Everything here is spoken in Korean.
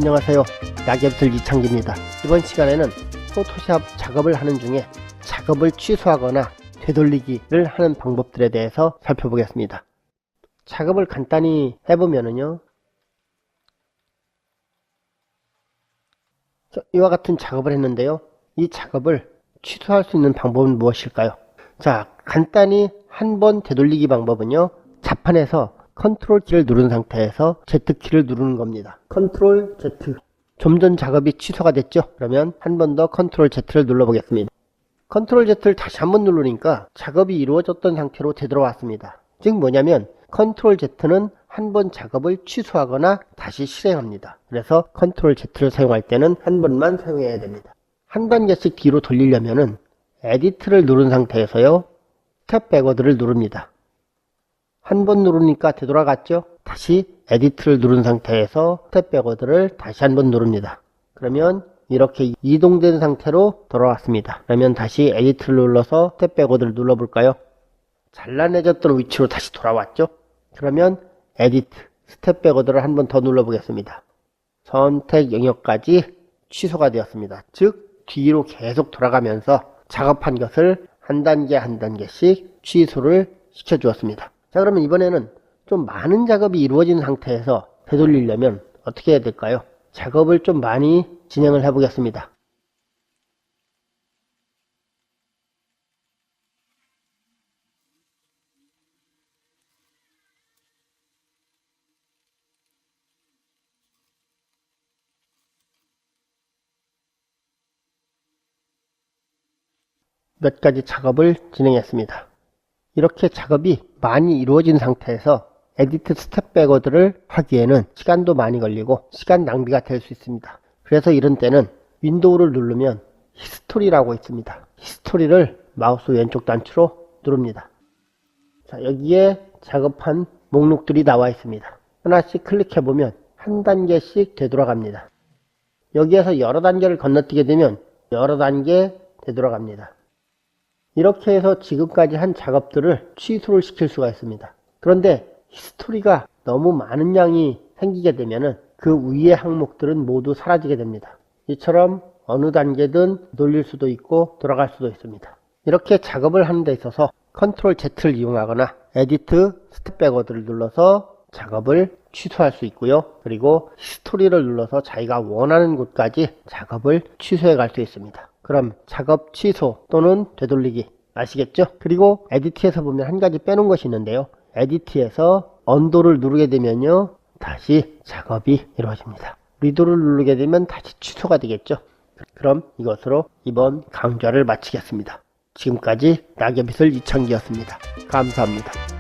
안녕하세요. 낙엽슬 이창기입니다. 이번 시간에는 포토샵 작업을 하는 중에 작업을 취소하거나 되돌리기를 하는 방법들에 대해서 살펴보겠습니다. 작업을 간단히 해보면은요, 이와 같은 작업을 했는데요, 이 작업을 취소할 수 있는 방법은 무엇일까요? 자, 간단히 한번 되돌리기 방법은요, 자판에서 컨트롤 키를 누른 상태에서 Z키를 누르는 겁니다. 컨트롤 Z. 좀 전 작업이 취소가 됐죠? 그러면 한 번 더 컨트롤 Z를 눌러보겠습니다. 컨트롤 Z를 다시 한번 누르니까 작업이 이루어졌던 상태로 되돌아왔습니다. 즉 뭐냐면 컨트롤 Z는 한 번 작업을 취소하거나 다시 실행합니다. 그래서 컨트롤 Z를 사용할 때는 한 번만 사용해야 됩니다. 한 단계씩 뒤로 돌리려면은 에디트를 누른 상태에서요, 스텝 백워드를 누릅니다. 한 번 누르니까 되돌아갔죠? 다시 에디트를 누른 상태에서 스텝 백워드를 다시 한 번 누릅니다. 그러면 이렇게 이동된 상태로 돌아왔습니다. 그러면 다시 에디트를 눌러서 스텝 백워드를 눌러볼까요? 잘라내졌던 위치로 다시 돌아왔죠? 그러면 에디트, 스텝 백워드를 한 번 더 눌러보겠습니다. 선택 영역까지 취소가 되었습니다. 즉 뒤로 계속 돌아가면서 작업한 것을 한 단계 한 단계씩 취소를 시켜주었습니다. 자, 그러면 이번에는 좀 많은 작업이 이루어진 상태에서 되돌리려면 어떻게 해야 될까요? 작업을 좀 많이 진행을 해 보겠습니다. 몇 가지 작업을 진행했습니다. 이렇게 작업이 많이 이루어진 상태에서 에디트 스텝 백워드를 하기에는 시간도 많이 걸리고 시간 낭비가 될 수 있습니다. 그래서 이런 때는 윈도우를 누르면 히스토리라고 있습니다. 히스토리를 마우스 왼쪽 단추로 누릅니다. 자, 여기에 작업한 목록들이 나와 있습니다. 하나씩 클릭해보면 한 단계씩 되돌아갑니다. 여기에서 여러 단계를 건너뛰게 되면 여러 단계 되돌아갑니다. 이렇게 해서 지금까지 한 작업들을 취소를 시킬 수가 있습니다. 그런데 히스토리가 너무 많은 양이 생기게 되면 그 위의 항목들은 모두 사라지게 됩니다. 이처럼 어느 단계든 돌릴 수도 있고 돌아갈 수도 있습니다. 이렇게 작업을 하는 데 있어서 컨트롤 Z를 이용하거나 에디트 스텝 백워드를 눌러서 작업을 취소할 수 있고요. 그리고 히스토리를 눌러서 자기가 원하는 곳까지 작업을 취소해 갈 수 있습니다. 그럼 작업 취소 또는 되돌리기 아시겠죠? 그리고 에디트에서 보면 한 가지 빼놓은 것이 있는데요. 에디트에서 언도를 누르게 되면요, 다시 작업이 이루어집니다. 리도를 누르게 되면 다시 취소가 되겠죠? 그럼 이것으로 이번 강좌를 마치겠습니다. 지금까지 낙엽이슬 이창기였습니다. 감사합니다.